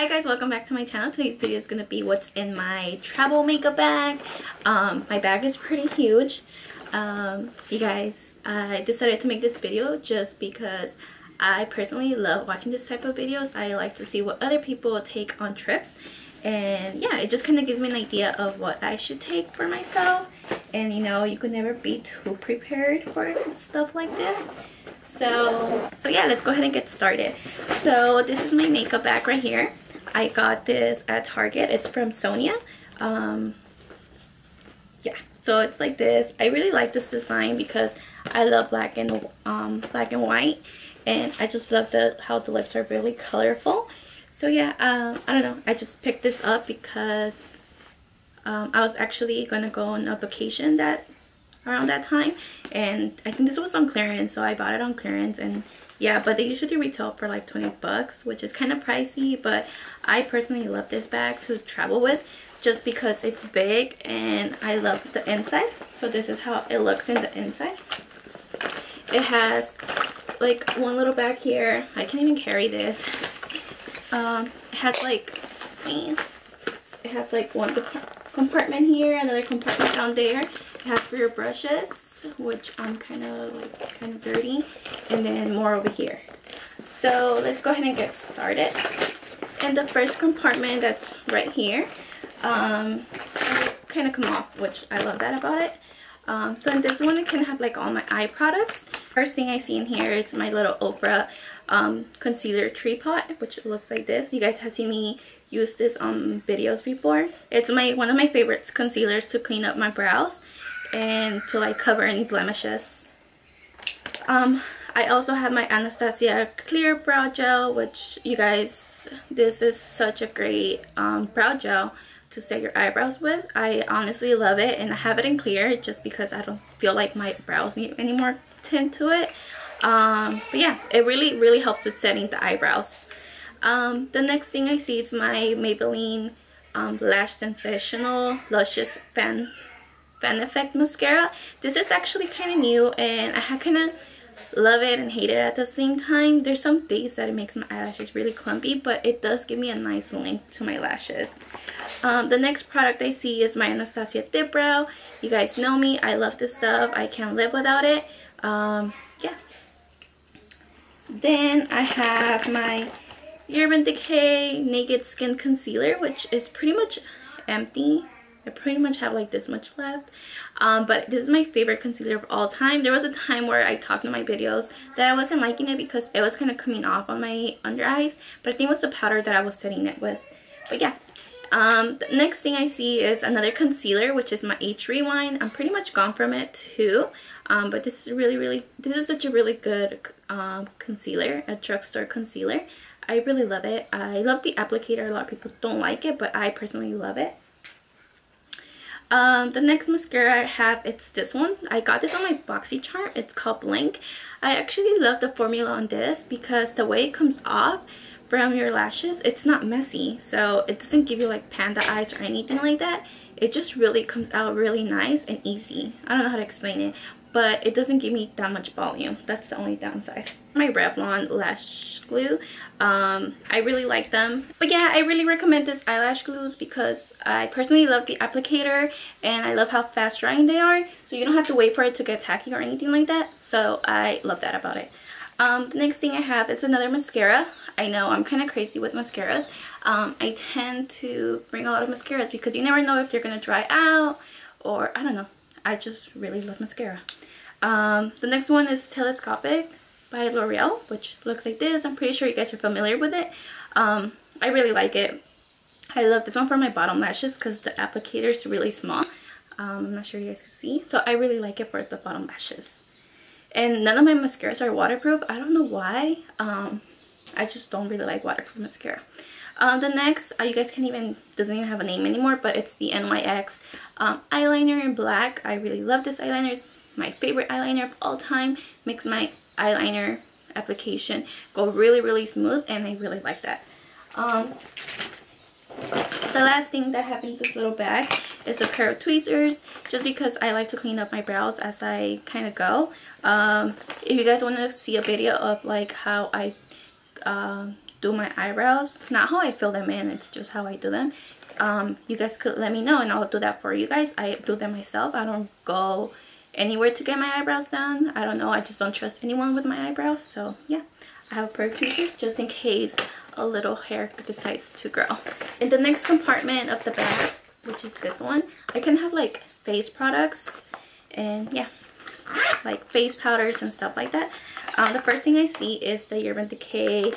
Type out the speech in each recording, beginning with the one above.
Hi guys, welcome back to my channel. Today's video is going to be what's in my travel makeup bag. My bag is pretty huge. You guys, I decided to make this video just because I personally love watching this type of videos. I like to see what other people take on trips, and yeah, it just kind of gives me an idea of what I should take for myself. And you know, you could never be too prepared for stuff like this. So yeah, let's go ahead and get started. So this is my makeup bag right here. I got this at Target. It's from Sonia. Yeah, so it's like this. I really like this design because I love black and white, and I just love how the lips are really colorful. So yeah, I don't know, I just picked this up because I was actually gonna go on a vacation around that time, and I think this was on clearance, so I bought it on clearance. And yeah, but they usually retail for like 20 bucks, which is kind of pricey, but I personally love this bag to travel with just because it's big and I love the inside. So this is how it looks in the inside. It has like one little bag here. I can't even carry this. It has like one compartment here, another compartment down there. It has for your brushes, which I'm kind of dirty, and then more over here. So let's go ahead and get started. And the first compartment that's right here, kind of come off, which I love that about it. So in this one, I can have like all my eye products. First thing I see in here is my little Oprah concealer tree pot, which looks like this. You guys have seen me use this on videos before. It's one of my favorite concealers to clean up my brows and to like cover any blemishes. I also have my Anastasia clear brow gel, which you guys, this is such a great brow gel to set your eyebrows with. I honestly love it, and I have it in clear just because I don't feel like my brows need any more tint to it. But yeah, it really helps with setting the eyebrows. The next thing I see is my Maybelline Lash Sensational Luscious Fan Effect mascara. This is actually kind of new, and I kind of love it and hate it at the same time. There's some days that it makes my eyelashes really clumpy, but it does give me a nice length to my lashes. The next product I see is my Anastasia Dip Brow. You guys know me, I love this stuff. I can't live without it. Yeah. Then I have my Urban Decay Naked Skin Concealer, which is pretty much empty. I pretty much have like this much left, but this is my favorite concealer of all time. There was a time where I talked in my videos that I wasn't liking it because it was kind of coming off on my under eyes, but I think it was the powder that I was setting it with. But yeah, the next thing I see is another concealer, which is my H Rewind. I'm pretty much gone from it too, but this is such a really good concealer, a drugstore concealer. I really love it. I love the applicator. A lot of people don't like it, but I personally love it. The next mascara I have, it's this one. I got this on my BoxyCharm. It's called Blink. I actually love the formula on this because the way it comes off from your lashes, it's not messy. So it doesn't give you like panda eyes or anything like that. It just really comes out really nice and easy. I don't know how to explain it, but it doesn't give me that much volume. That's the only downside. My Revlon lash glue, I really like them. But yeah, I really recommend this eyelash glues because I personally love the applicator and I love how fast drying they are, so you don't have to wait for it to get tacky or anything like that. So I love that about it. The next thing I have is another mascara. I know I'm kind of crazy with mascaras. I tend to bring a lot of mascaras because you never know if they're gonna dry out, or I don't know. I just really love mascara. The next one is Telescopic by L'Oreal, which looks like this. I'm pretty sure you guys are familiar with it. I really like it. I love this one for my bottom lashes because the applicator is really small. I'm not sure you guys can see. So I really like it for the bottom lashes. And none of my mascaras are waterproof. I don't know why. I just don't really like waterproof mascara. The next, you guys doesn't even have a name anymore, but it's the NYX eyeliner in black. I really love this eyeliner. It's my favorite eyeliner of all time. Makes my eyeliner application go really smooth, and I really like that. The last thing that happened in this little bag is a pair of tweezers, just because I like to clean up my brows as I kind of go. If you guys want to see a video of like how I do my eyebrows. Not how I fill them in, it's just how I do them. You guys could let me know and I'll do that for you guys. I do them myself. I don't go anywhere to get my eyebrows done. I don't know, I just don't trust anyone with my eyebrows. So yeah, I have a pair of tweezers just in case a little hair decides to grow. In the next compartment of the bag, which is this one, I can have like face products and yeah, like face powders and stuff like that. The first thing I see is the Urban Decay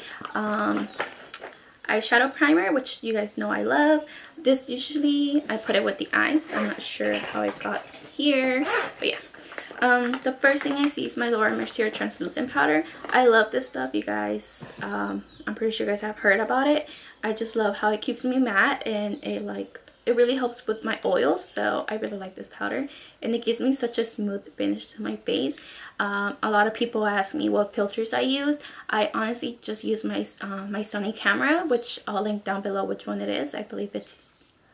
eyeshadow primer, which you guys know I love. This usually I put it with the eyes. I'm not sure how it got here, but yeah. The first thing I see is my Laura Mercier translucent powder. I love this stuff, you guys. I'm pretty sure you guys have heard about it. I just love how it keeps me matte, and it really helps with my oils, so I really like this powder, and it gives me such a smooth finish to my face. A lot of people ask me what filters I use. I honestly just use my my Sony camera, which I'll link down below which one it is. I believe it's,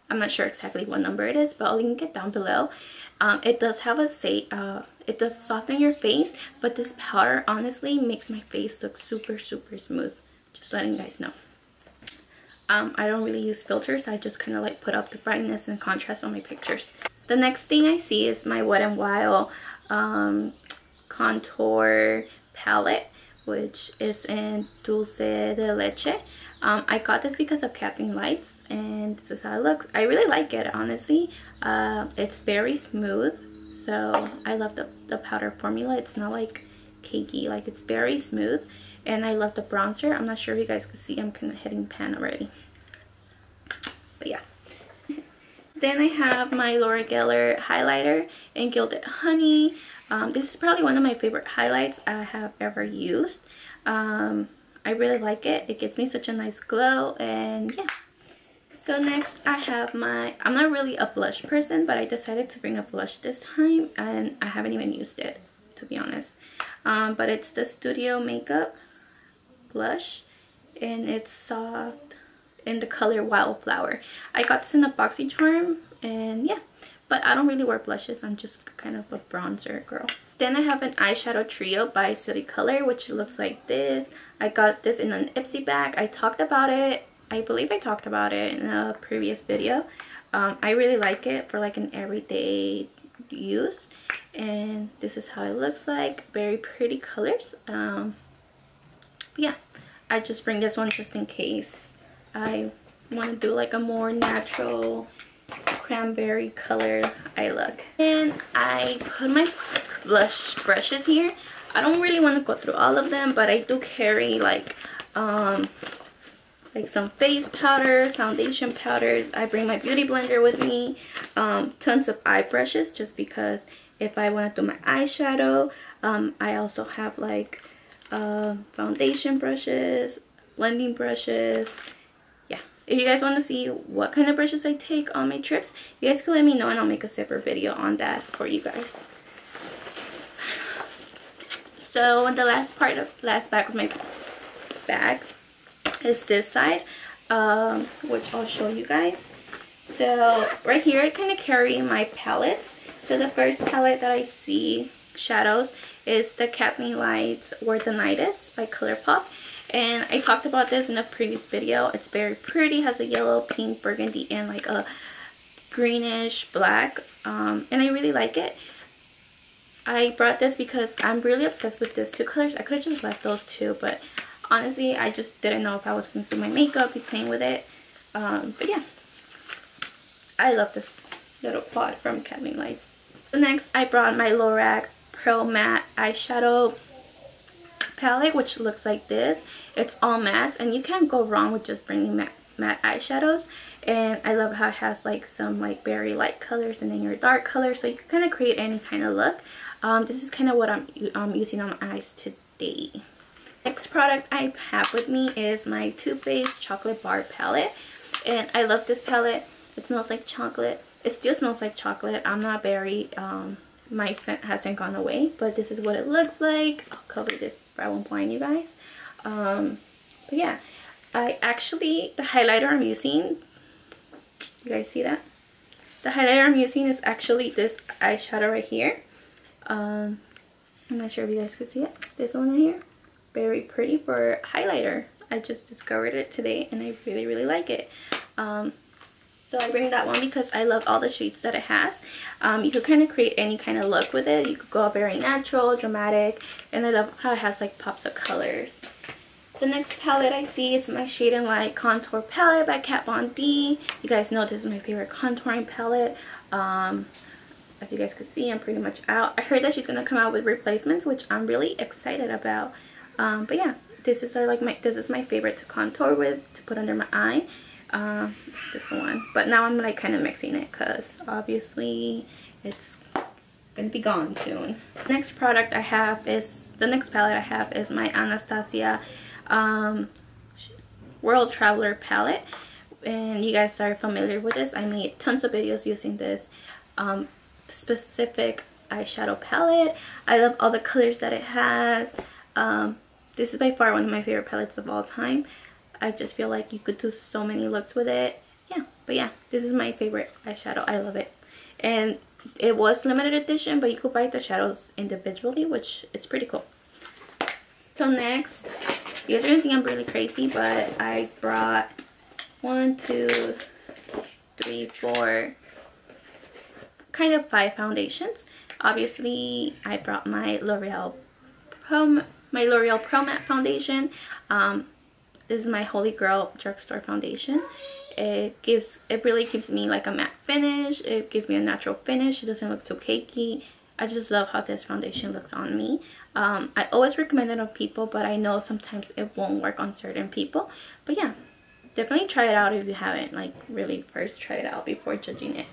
I'm not sure exactly what number it is, but I'll link it down below. It does have it does soften your face, but this powder honestly makes my face look super smooth. Just letting you guys know. I don't really use filters. I just kind of like put up the brightness and contrast on my pictures. The next thing I see is my Wet n Wild contour palette, which is in Dulce de Leche. I got this because of Kathleen Lights, and this is how it looks. I really like it, honestly. It's very smooth, so I love the powder formula. It's not like cakey, like it's very smooth. And I love the bronzer. I'm not sure if you guys can see, I'm kind of hitting pan already, but yeah. Then I have my Laura Geller highlighter in Gilded Honey. This is probably one of my favorite highlights I have ever used. I really like it. It gives me such a nice glow, and yeah. So next I have my, I'm not really a blush person, but I decided to bring a blush this time, and I haven't even used it, to be honest. But it's the Studio Makeup blush, and it's soft in the color Wildflower. I got this in a BoxyCharm, and yeah, but I don't really wear blushes. I'm just kind of a bronzer girl. Then I have an eyeshadow trio by City Color, which looks like this. I got this in an Ipsy bag. I talked about it, I believe I talked about it in a previous video. I really like it for like an everyday use, and this is how it looks like. Very pretty colors. Yeah, I just bring this one just in case I want to do like a more natural cranberry color eye look. And I put my blush brushes here. I don't really want to go through all of them, but I do carry like some face powder, foundation powders. I bring my beauty blender with me, tons of eye brushes, just because if I want to do my eyeshadow. I also have like foundation brushes, blending brushes. Yeah, if you guys want to see what kind of brushes I take on my trips, you guys can let me know, and I'll make a separate video on that for you guys. So the last back of my bag is this side, which I'll show you guys. So right here I kind of carry my palettes. So the first palette that I see shadows is the Kathleen Lights Worthinitis by ColourPop, and I talked about this in a previous video. It's very pretty, has a yellow, pink, burgundy, and like a greenish black, and I really like it. I brought this because I'm really obsessed with these two colors. I could have just left those two, but honestly I just didn't know if I was going to do my makeup, be playing with it. But yeah, I love this little pot from Kathleen Lights. So next I brought my Lorac Pro Matte eyeshadow palette, which looks like this. It's all mattes, and you can't go wrong with just bringing matte eyeshadows. And I love how it has like some like very light colors and then your dark colors, so you can kind of create any kind of look. This is kind of what I'm using on my eyes today. Next product I have with me is my Too Faced Chocolate Bar palette, and I love this palette. It smells like chocolate. It still smells like chocolate. I'm not very my scent hasn't gone away, but this is what it looks like. I'll cover this so I won't blind you guys. But yeah, the highlighter I'm using, you guys see that? The highlighter I'm using is actually this eyeshadow right here. I'm not sure if you guys can see it. This one right here, very pretty for highlighter. I just discovered it today and I really like it. So I bring that one because I love all the shades that it has. You could kind of create any kind of look with it. You could go very natural, dramatic, and I love how it has like pops of colors. The next palette I see is my Shade and Light Contour Palette by Kat Von D. You guys know this is my favorite contouring palette. As you guys could see, I'm pretty much out. I heard that she's gonna come out with replacements, which I'm really excited about. But yeah, this is my favorite to contour with, to put under my eye. It's this one, but now I'm like kind of mixing it because obviously it's gonna be gone soon. The next palette I have is my Anastasia World Traveler palette, and you guys are familiar with this. I made tons of videos using this specific eyeshadow palette. I love all the colors that it has. This is by far one of my favorite palettes of all time. I just feel like you could do so many looks with it. Yeah, but yeah, this is my favorite eyeshadow. I love it. And it was limited edition, but you could buy the shadows individually, which it's pretty cool. So next, you guys are gonna think I'm really crazy, but I brought 1, 2, 3, 4, kind of 5 foundations. Obviously, I brought my L'Oreal Pro Matte foundation. This is my Holy Grail drugstore foundation. It really gives me like a matte finish. It gives me a natural finish. It doesn't look too cakey. I just love how this foundation looks on me. I always recommend it on people, but I know sometimes it won't work on certain people. But yeah, definitely try it out if you haven't like really first tried it out before judging it.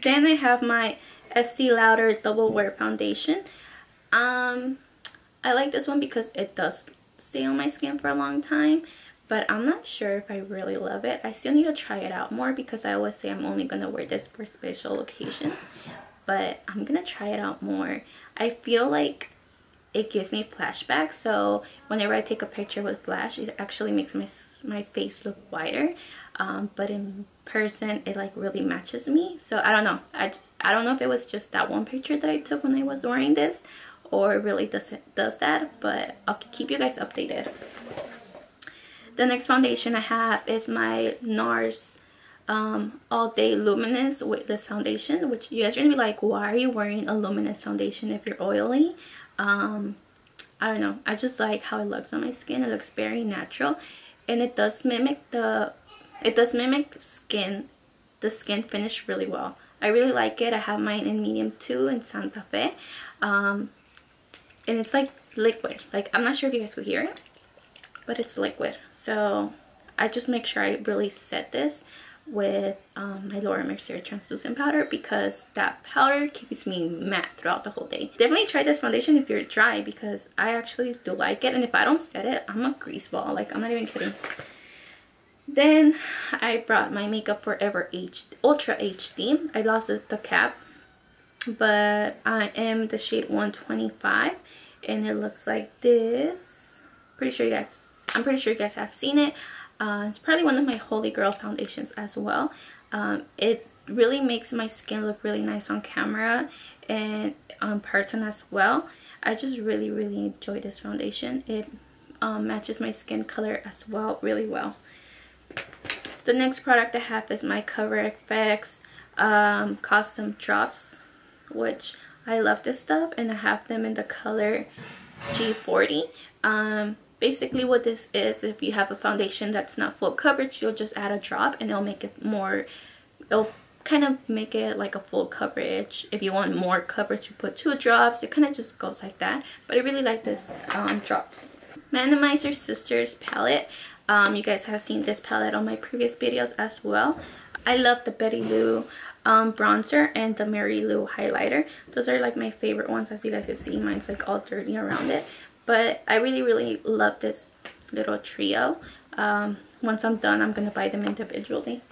Then I have my Estee Lauder Double Wear foundation. I like this one because it does stay on my skin for a long time, but I'm not sure if I really love it. I still need to try it out more because I always say I'm only going to wear this for special occasions, but I'm going to try it out more. I feel like it gives me flashbacks, so whenever I take a picture with flash, it actually makes my face look whiter, but in person it like really matches me. So I don't know. I don't know if it was just that one picture that I took when I was wearing this, or it really does that, but I'll keep you guys updated. The next foundation I have is my NARS All Day Luminous Weightless Foundation, which you guys are gonna be like, why are you wearing a luminous foundation if you're oily? I don't know, I just like how it looks on my skin. It looks very natural, and it does mimic the skin finish really well. I really like it. I have mine in medium 2 in Santa Fe. And it's like liquid. Like, I'm not sure if you guys could hear it, but it's liquid. So I just make sure I really set this with my Laura Mercier translucent powder, because that powder keeps me matte throughout the whole day. Definitely try this foundation if you're dry, because I actually do like it, and if I don't set it, I'm a grease ball. Like, I'm not even kidding. Then I brought my Makeup Forever Ultra HD. I lost the cap, but I am the shade 125, and it looks like this. I'm pretty sure you guys have seen it. It's probably one of my holy grail foundations as well. It really makes my skin look really nice on camera and on person as well. I just really enjoy this foundation. It matches my skin color as well really well. The next product I have is my Cover FX Custom Drops, which I love this stuff, and I have them in the color G40. Basically what this is, if you have a foundation that's not full coverage, you'll just add a drop and it'll make it more, it'll kind of make it like a full coverage. If you want more coverage, you put 2 drops. It kind of just goes like that, but I really like this drops. Manimizer Sisters palette. You guys have seen this palette on my previous videos as well. I love the Betty Lou bronzer and the Mary Lou highlighter. Those are like my favorite ones. As you guys can see, mine's like all dirty around it, but I really love this little trio. Once I'm done, I'm gonna buy them individually.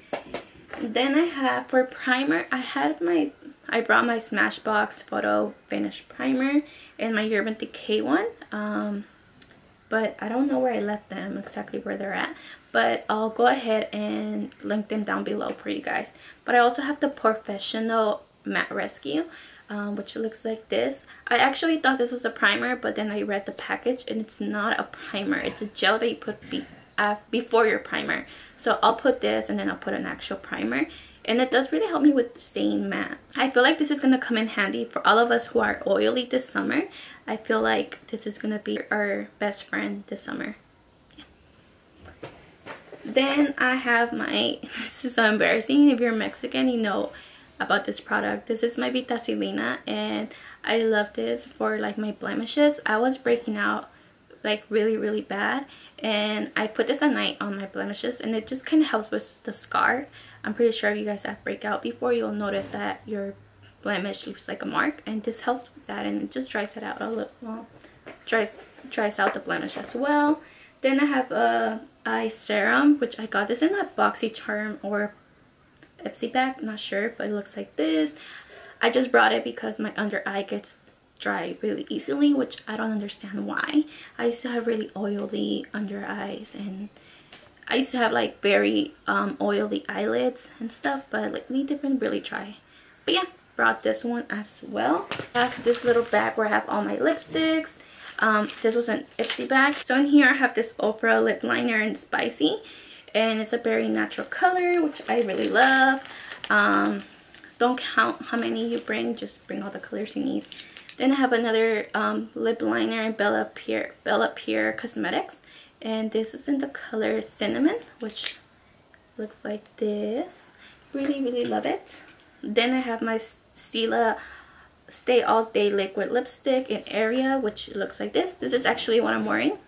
Then I have, for primer, I brought my Smashbox Photo Finish Primer and my Urban Decay one. But I don't know where I left them, exactly where they're at, but I'll go ahead and link them down below for you guys. But I also have the Professional Matte Rescue. which looks like this. I actually thought this was a primer, but then I read the package and it's not a primer. It's a gel that you put before your primer. So I'll put this and then I'll put an actual primer. And it does really help me with staying matte. I feel like this is going to come in handy for all of us who are oily this summer. I feel like this is going to be our best friend this summer. Yeah. Then I have my, this is so embarrassing. If you're Mexican, you know about this product. This is my Vitacilina, and I love this for like my blemishes. I was breaking out like really bad, and I put this at night on my blemishes, and it just kind of helps with the scar. I'm pretty sure if you guys have breakout before, you'll notice that your blemish leaves like a mark, and this helps with that, and it just dries it out a little. Well, dries out the blemish as well. Then I have a eye serum, which I got this in a BoxyCharm or Ipsy bag, I'm not sure, but it looks like this. I just brought it because my under eye gets dry really easily, which I don't understand why. I used to have really oily under eyes, and I used to have like very oily eyelids and stuff, but lately they've been really dry. But yeah, brought this one as well. I have this little bag where I have all my lipsticks. This was an Ipsy bag. So in here I have this Ofra lip liner in Spicy, and it's a very natural color, which I really love. Don't count how many you bring, just bring all the colors you need. Then I have another lip liner in Bella Pure Cosmetics, and this is in the color Cinnamon, which looks like this. Really love it. Then I have my Stila Stay All Day Liquid Lipstick in Area, which looks like this. This is actually what I'm wearing.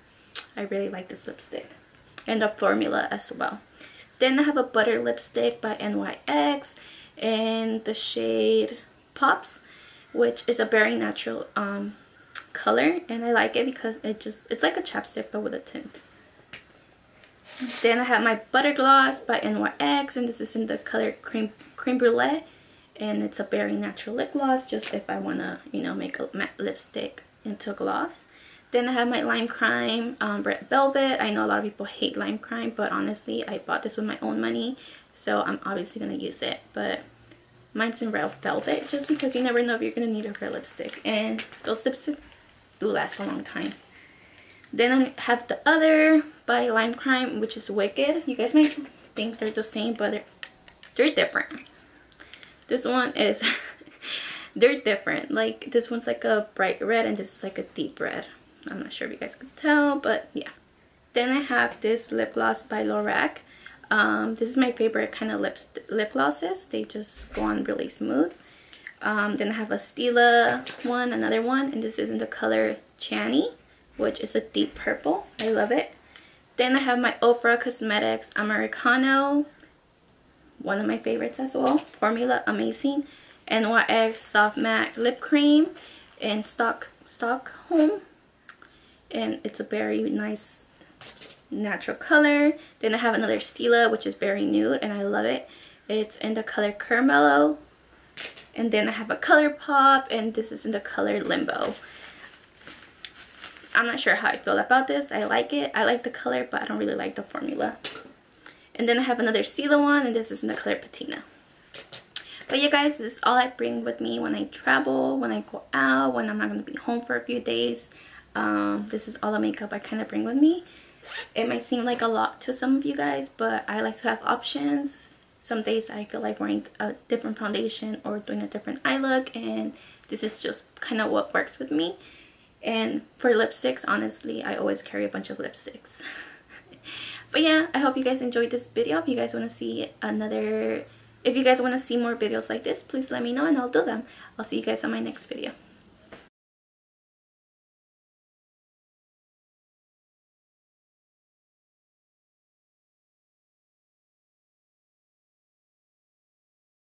I really like this lipstick, and the formula as well. Then I have a butter lipstick by NYX in the shade Pops, which is a very natural color, and I like it because it's like a chapstick but with a tint. Then I have my butter gloss by NYX, and this is in the color Creme Brulee, and it's a very natural lip gloss, just if I want to, you know, make a matte lipstick into a gloss. Then I have my Lime Crime Red Velvet. I know a lot of people hate Lime Crime, but honestly, I bought this with my own money, so I'm obviously going to use it. But mine's in Red Velvet, just because you never know if you're going to need a red lipstick. And those lipsticks do last a long time. Then I have the other by Lime Crime, which is Wicked. You guys might think they're the same, but they're different. This one is, they're different. Like, this one's like a bright red, and this is like a deep red. I'm not sure if you guys could tell, but yeah. Then I have this lip gloss by Lorac. This is my favorite kind of lip glosses. They just go on really smooth. Then I have a Stila one, another one, and this is in the color Chani, which is a deep purple. I love it. Then I have my Ofra Cosmetics Americano, one of my favorites as well. Formula Amazing. NYX Soft Matte Lip Cream in Stockholm. And it's a very nice natural color. Then I have another Stila, which is very nude, and I love it. It's in the color Caramello. And then I have a Color Pop, and this is in the color Limbo. I'm not sure how I feel about this. I like it. I like the color, but I don't really like the formula. And then I have another Stila one, and this is in the color Patina. But yeah, guys, this is all I bring with me when I travel, when I go out, when I'm not going to be home for a few days. This is all the makeup I kind of bring with me. It might seem like a lot to some of you guys, but I like to have options. Some days I feel like wearing a different foundation or doing a different eye look, and this is just kind of what works with me. And for lipsticks, honestly, I always carry a bunch of lipsticks. But yeah, I hope you guys enjoyed this video. If you guys want to see more videos like this, please let me know and I'll do them. I'll see you guys on my next video.